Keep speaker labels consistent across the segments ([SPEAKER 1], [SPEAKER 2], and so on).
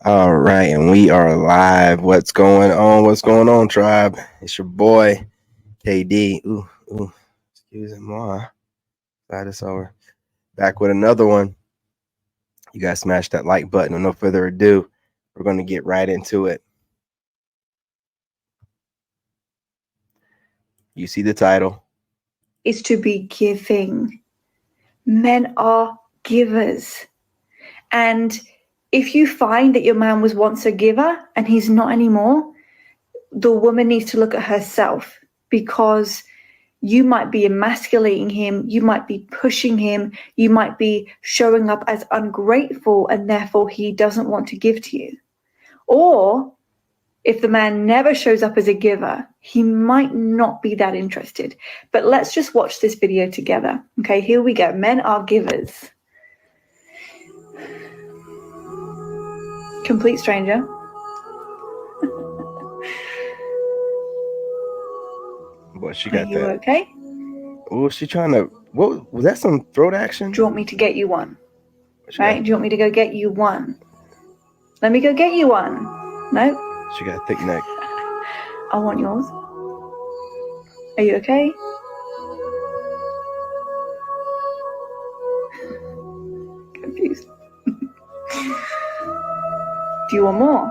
[SPEAKER 1] All right, and we are live. What's going on? What's going on, tribe? It's your boy, KD. Ooh, excuse me. Slide this over. Back with another one. You guys smash that like button. With no further ado, we're going to get right into it. You see the title.
[SPEAKER 2] Is to be giving. Men are givers. And if you find that your man was once a giver and he's not anymore, the woman needs to look at herself, because you might be emasculating him, you might be pushing him, you might be showing up as ungrateful, and therefore he doesn't want to give to you. Or if the man never shows up as a giver, he might not be that interested. But let's just watch this video together. Okay, here we go. Men are givers. Complete stranger.
[SPEAKER 1] Boy, she got
[SPEAKER 2] Are you
[SPEAKER 1] that.
[SPEAKER 2] okay?
[SPEAKER 1] Oh, she trying to. What was that? Some throat action?
[SPEAKER 2] Do you want me to get you one? Right? Do you want me to go get you one? Let me go get you one. No?
[SPEAKER 1] She got a thick neck.
[SPEAKER 2] I want yours. Are you okay? Confused. Do you want more?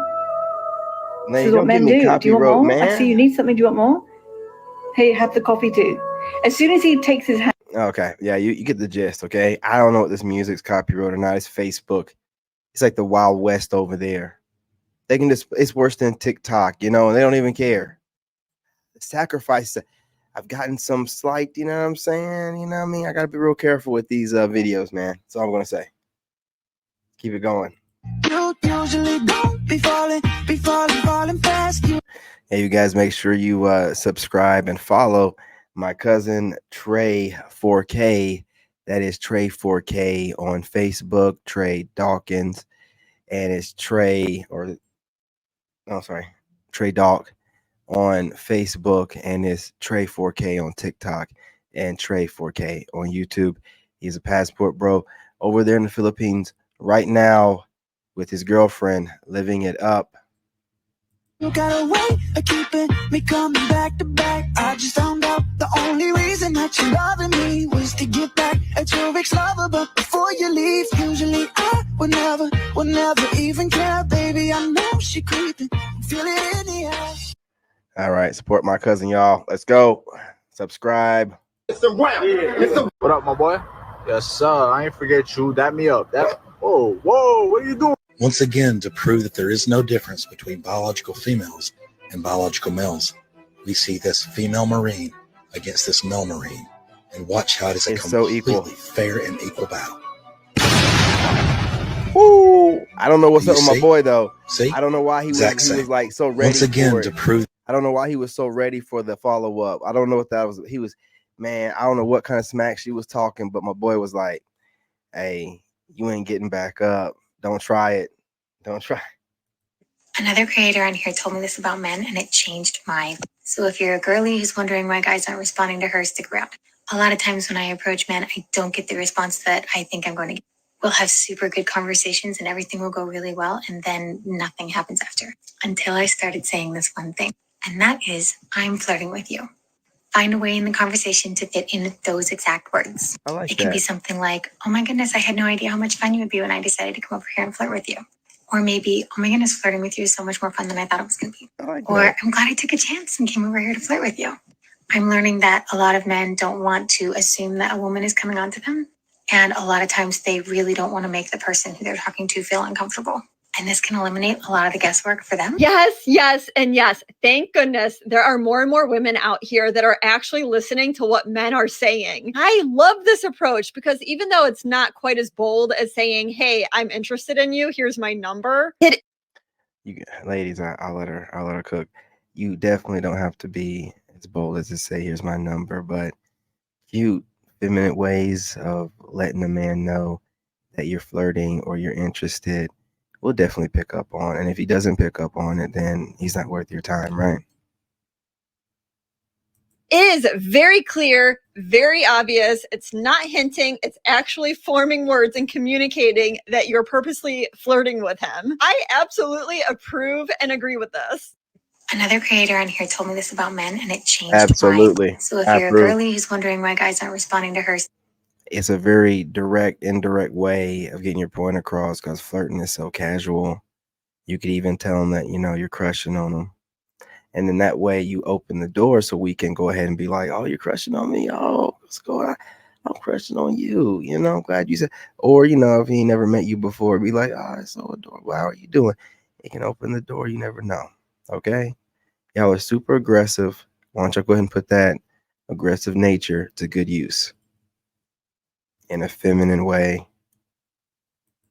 [SPEAKER 1] Man,
[SPEAKER 2] This is what men do. Do you want more?
[SPEAKER 1] Man.
[SPEAKER 2] I see you need something. Do you want more? Hey, have the coffee too. As soon as he takes his hand.
[SPEAKER 1] Okay, yeah, you get the gist, okay? I don't know what this music's copyright or not. It's Facebook. It's like the Wild West over there. They can just, it's worse than TikTok, and they don't even care. The sacrifice, I've gotten some slight, you know what I'm saying? You know what I mean? I got to be real careful with these videos, man. That's all I'm going to say. Keep it going. You usually don't be falling fast. Hey, you guys, make sure you subscribe and follow my cousin Trey 4K. That is Trey 4K on Facebook, Trey Dawkins, and it's Trey Dawk on Facebook, and it's Trey 4K on TikTok and Trey 4K on YouTube. He's a passport bro over there in the Philippines right now with his girlfriend, living it up.
[SPEAKER 3] You got a way of keeping me coming back to back. I just found out the only reason that you're loving me was to get back at your ex-lover. But before you leave, usually I would never even care. Baby, I know she creeping, feel it in the air.
[SPEAKER 1] All right, support my cousin, y'all. Let's go. Subscribe.
[SPEAKER 4] What up, my boy? Yes, sir. I ain't forget you. Dap me up. Whoa, what are you doing?
[SPEAKER 5] Once again, to prove that there is no difference between biological females and biological males, we see this female Marine against this male Marine, and watch how it is a completely fair and equal battle.
[SPEAKER 1] Woo! I don't know what's up with my boy though.
[SPEAKER 5] See?
[SPEAKER 1] I don't know why he was like so ready.
[SPEAKER 5] Once again, to prove.
[SPEAKER 1] I don't know why he was so ready for the follow up. I don't know what that was. He was, man. I don't know what kind of smack she was talking, but my boy was like, "Hey, you ain't getting back up. Don't try it. Don't try."
[SPEAKER 6] Another creator on here told me this about men, and it changed mine. So if you're a girly who's wondering why guys aren't responding to her, stick around. A lot of times when I approach men, I don't get the response that I think I'm going to get. We'll have super good conversations and everything will go really well, and then nothing happens after. Until I started saying this one thing, and that is, I'm flirting with you. Find a way in the conversation to fit in those exact words.
[SPEAKER 1] I like
[SPEAKER 6] it can be something like, oh my goodness, I had no idea how much fun you would be when I decided to come over here and flirt with you. Or maybe, oh my goodness, flirting with you is so much more fun than I thought it was going to be. Or I'm glad I took a chance and came over here to flirt with you. I'm learning that a lot of men don't want to assume that a woman is coming on to them. And a lot of times they really don't want to make the person who they're talking to feel uncomfortable. And this can eliminate a lot of the guesswork for them.
[SPEAKER 7] Yes, and yes. Thank goodness there are more and more women out here that are actually listening to what men are saying. I love this approach because even though it's not quite as bold as saying, hey, I'm interested in you, here's my number.
[SPEAKER 1] You ladies, I'll let her cook. You definitely don't have to be as bold as to say, here's my number, but cute, feminine ways of letting a man know that you're flirting or you're interested will definitely pick up on. And if he doesn't pick up on it, then he's not worth your time, right?
[SPEAKER 7] is very clear, very obvious. It's not hinting. It's actually forming words and communicating that you're purposely flirting with him. I absolutely approve and agree with this.
[SPEAKER 6] Another creator on here told me this about men, and it changed
[SPEAKER 1] Absolutely.
[SPEAKER 6] mine. So if you're a girly who's wondering why guys aren't responding to her,
[SPEAKER 1] it's a very direct, indirect way of getting your point across, because flirting is so casual. You could even tell them that, you know, you're crushing on them. And then that way you open the door so we can go ahead and be like, oh, you're crushing on me. Oh, what's going on? I'm crushing on you. You know, I'm glad you said. Or, you know, if he never met you before, be like, oh, it's so adorable. How are you doing? It can open the door. You never know. Okay. Y'all are super aggressive. Why don't y'all go ahead and put that aggressive nature to good use in a feminine way?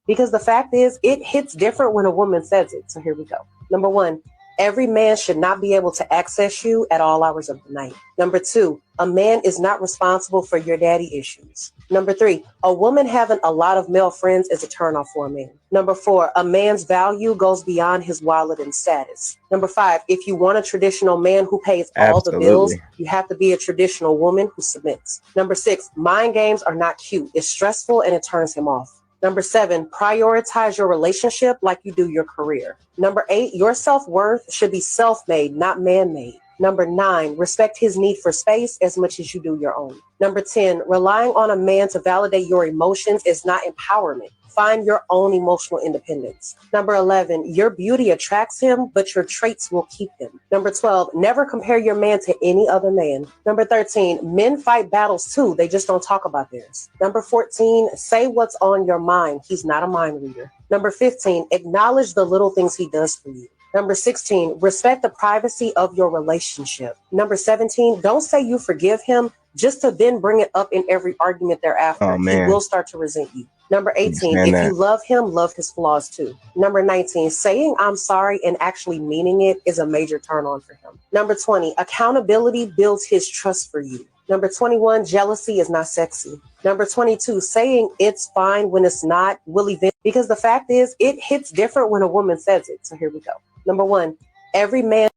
[SPEAKER 8] Because the fact is, it hits different when a woman says it. So here we go. Number one, every man should not be able to access you at all hours of the night. Number two, a man is not responsible for your daddy issues. Number three, a woman having a lot of male friends is a turnoff for a man. Number four, a man's value goes beyond his wallet and status. Number five, if you want a traditional man who pays all the bills, you have to be a traditional woman who submits. Number six, mind games are not cute. It's stressful and it turns him off. Number seven, prioritize your relationship like you do your career. Number eight, your self-worth should be self-made, not man-made. Number nine, respect his need for space as much as you do your own. Number 10, relying on a man to validate your emotions is not empowerment. Find your own emotional independence. Number 11, your beauty attracts him, but your traits will keep him. Number 12, never compare your man to any other man. Number 13, men fight battles too. They just don't talk about theirs. Number 14, say what's on your mind. He's not a mind reader. Number 15, acknowledge the little things he does for you. Number 16, respect the privacy of your relationship. Number 17, don't say you forgive him just to then bring it up in every argument thereafter.
[SPEAKER 1] Oh, man.
[SPEAKER 8] He will start to resent you. Number 18, if you love him, love his flaws too. Number 19, saying I'm sorry and actually meaning it is a major turn on for him. Number 20, accountability builds his trust for you. Number 21, jealousy is not sexy. Number 22, saying it's fine when it's not will eventually, because the fact is, it hits different when a woman says it. So here we go. Number one, every man.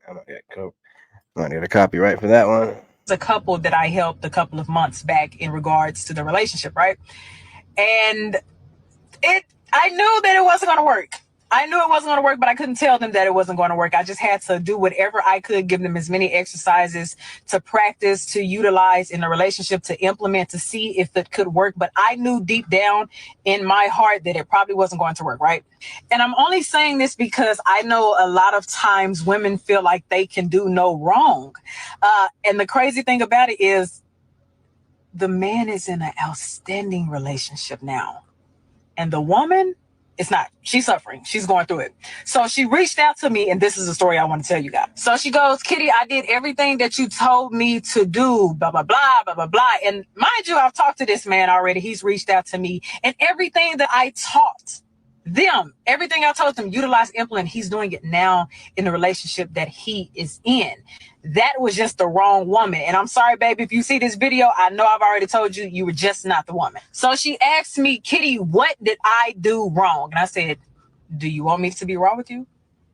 [SPEAKER 1] I might get a copyright for that one.
[SPEAKER 9] A couple that I helped a couple of months back in regards to the relationship, right? And I knew that it wasn't going to work. I knew it wasn't going to work, but I couldn't tell them that it wasn't going to work. I just had to do whatever I could, give them as many exercises to practice, to utilize in the relationship, to implement, to see if it could work. But I knew deep down in my heart that it probably wasn't going to work, right? And I'm only saying this because I know a lot of times women feel like they can do no wrong. And the crazy thing about it is the man is in an outstanding relationship now. And the woman, it's not. She's suffering. She's going through it. So she reached out to me, and this is a story I want to tell you guys. So she goes, Kitty, I did everything that you told me to do, blah, blah, blah, blah, blah, blah. And mind you, I've talked to this man already. He's reached out to me. And everything that I taught them, everything I told them, utilize, implement, he's doing it now in the relationship that he is in. That was just the wrong woman. And I'm sorry, baby, if you see this video, I know I've already told you, you were just not the woman. So she asked me, Kitty, what did I do wrong? And I said, do you want me to be raw with you?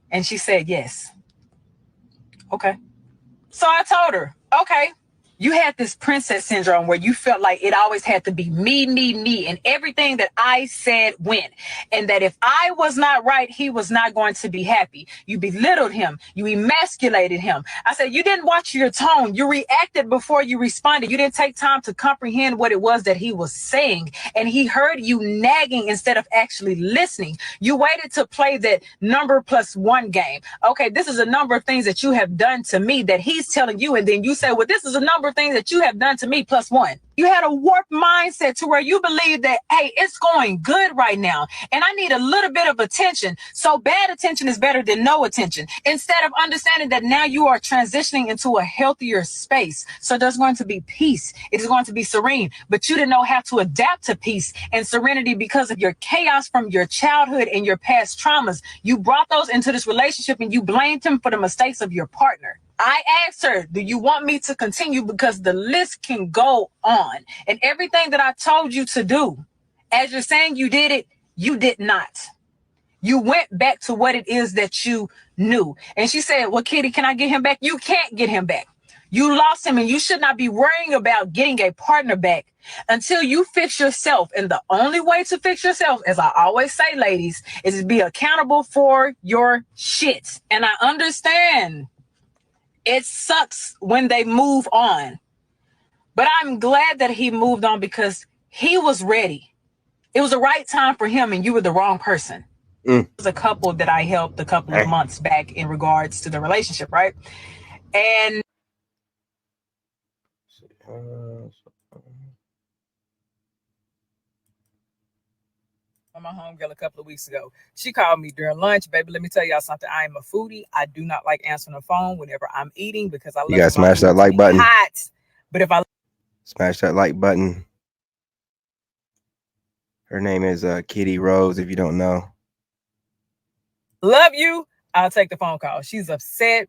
[SPEAKER 9] And she said, yes. Okay. So I told her, okay. You had this princess syndrome where you felt like it always had to be me, and everything that I said went. And that if I was not right, he was not going to be happy. You belittled him. You emasculated him. I said, you didn't watch your tone. You reacted before you responded. You didn't take time to comprehend what it was that he was saying. And he heard you nagging instead of actually listening. You waited to play that number plus one game. Okay, this is a number of things that you have done to me that he's telling you. And then you say, well, this is a number of things that you have done to me plus one. You had a warped mindset to where you believe that, hey, it's going good right now, and I need a little bit of attention. So bad attention is better than no attention. Instead of understanding that now you are transitioning into a healthier space. So there's going to be peace. It is going to be serene, but you didn't know how to adapt to peace and serenity because of your chaos from your childhood and your past traumas. You brought those into this relationship and you blamed him for the mistakes of your partner. I asked her, do you want me to continue? Because the list can go on. And everything that I told you to do, as you're saying you did it, you did not. You went back to what it is that you knew. And she said, well, Kitty, can I get him back? You can't get him back. You lost him, and you should not be worrying about getting a partner back until you fix yourself. And the only way to fix yourself, as I always say, ladies, is to be accountable for your shit. And I understand it sucks when they move on, but I'm glad that he moved on because he was ready. It was the right time for him, and you were the wrong person. It was a couple that I helped a couple of months back in regards to the relationship, right? And my homegirl a couple of weeks ago, she called me during lunch. Baby, let me tell y'all something. I am a foodie. I do not like answering the phone whenever I'm eating because I love. You gotta
[SPEAKER 1] smash that like button.
[SPEAKER 9] Hot. But if I
[SPEAKER 1] smash that like button. Her name is Kitty Rose, if you don't know.
[SPEAKER 9] Love you. I'll take the phone call. She's upset.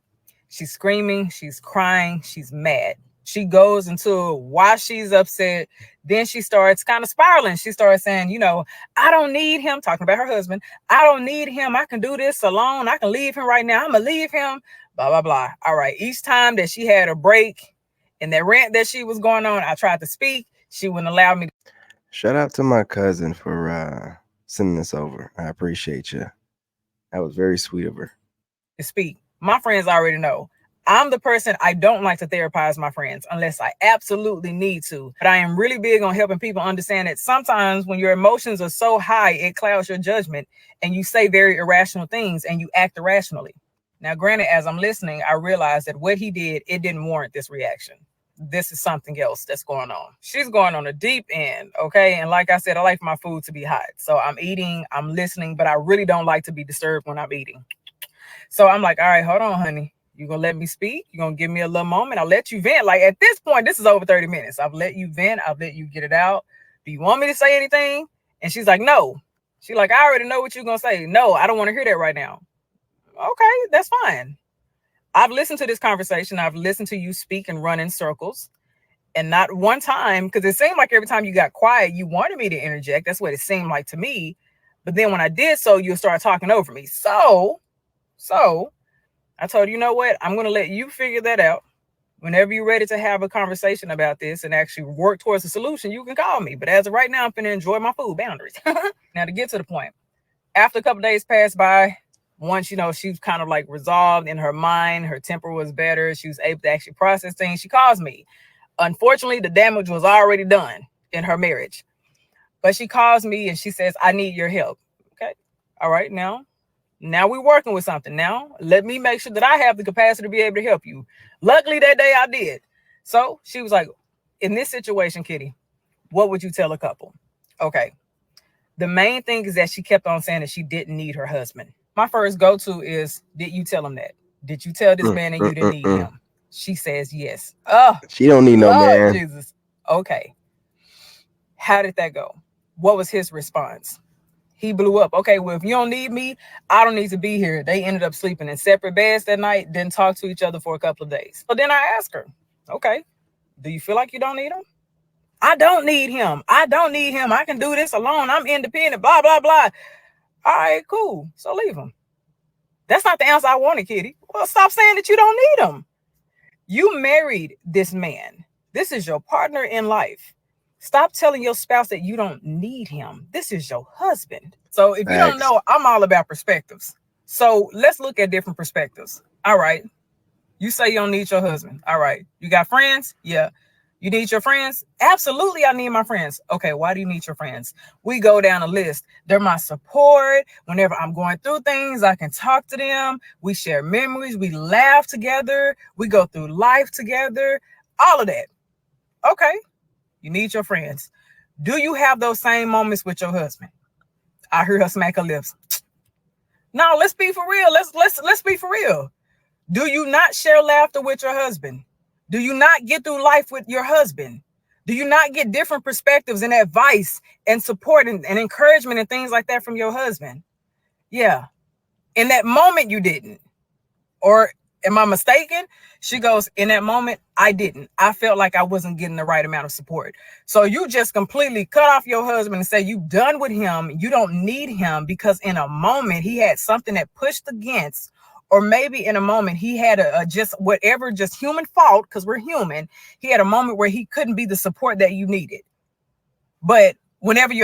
[SPEAKER 9] She's screaming. She's crying. She's mad. She goes into why she's upset. Then she starts kind of spiraling. She starts saying, you know, I don't need him. Talking about her husband. I don't need him. I can do this alone. I can leave him right now. I'm going to leave him. Blah, blah, blah. All right. Each time that she had a break in that rant that she was going on, I tried to speak. She wouldn't allow me.
[SPEAKER 1] Shout out to my cousin for sending this over. I appreciate you. That was very sweet of her.
[SPEAKER 9] To speak. My friends already know. I'm the person, I don't like to therapize my friends unless I absolutely need to. But I am really big on helping people understand that sometimes when your emotions are so high, it clouds your judgment and you say very irrational things and you act irrationally. Now, granted, as I'm listening, I realized that what he did, it didn't warrant this reaction. This is something else that's going on. She's going on a deep end, okay? And like I said, I like my food to be hot. So I'm eating, I'm listening, but I really don't like to be disturbed when I'm eating. So I'm like, all right, hold on, honey. You're going to let me speak? You're going to give me a little moment? I'll let you vent. Like at this point, this is over 30 minutes. I've let you vent. I've let you get it out. Do you want me to say anything? And she's like, no. She's like, I already know what you're going to say. No, I don't want to hear that right now. Okay, that's fine. I've listened to this conversation. I've listened to you speak and run in circles. And not one time, because it seemed like every time you got quiet, you wanted me to interject. That's what it seemed like to me. But then when I did so, you start talking over me. So I told you, you know what? I'm going to let you figure that out. Whenever you're ready to have a conversation about this and actually work towards a solution, you can call me. But as of right now, I'm going to enjoy my food boundaries. Now, to get to the point, after a couple of days passed by, once, you know, she's kind of like resolved in her mind, her temper was better. She was able to actually process things. She calls me. Unfortunately, the damage was already done in her marriage. But she calls me and she says, I need your help. Okay. All right. Now we're working with something. Now, let me make sure that I have the capacity to be able to help you. Luckily, that day I did. So she was like, in this situation, Kitty, what would you tell a couple? Okay. The main thing is that she kept on saying that she didn't need her husband. My first go-to is, did you tell him that? Did you tell this man and you didn't need him? She says yes. Oh,
[SPEAKER 1] she don't need no man.
[SPEAKER 9] Jesus. Okay. How did that go? What was his response? He blew up. Okay, well, if you don't need me, I don't need to be here. They ended up sleeping in separate beds that night, didn't talk to each other for a couple of days. So then I asked her, okay, do you feel like you don't need him? I don't need him. I don't need him. I can do this alone. I'm independent, blah, blah, blah. All right, cool. So leave him. That's not the answer I wanted, Kitty. Well, stop saying that you don't need him. You married this man. This is your partner in life. Stop telling your spouse that you don't need him. This is your husband. So if you don't know, I'm all about perspectives. So let's look at different perspectives. All right. You say you don't need your husband. All right. You got friends? Yeah. You need your friends? Absolutely, I need my friends. Okay, why do you need your friends? We go down a list. They're my support. Whenever I'm going through things, I can talk to them. We share memories. We laugh together. We go through life together. All of that. Okay, you need your friends. Do you have those same moments with your husband? I heard her smack her lips. No, let's be for real. Let's be for real. Do you not share laughter with your husband? Do you not get through life with your husband? Do you not get different perspectives and advice and support and encouragement and things like that from your husband? Yeah. In that moment, you didn't. Or am I mistaken? She goes, in that moment, I didn't. I felt like I wasn't getting the right amount of support. So you just completely cut off your husband and say you done with him. You don't need him because in a moment he had something that pushed against or maybe in a moment he had a just whatever, just human fault, because we're human. He had a moment where he couldn't be the support that you needed. But whenever you're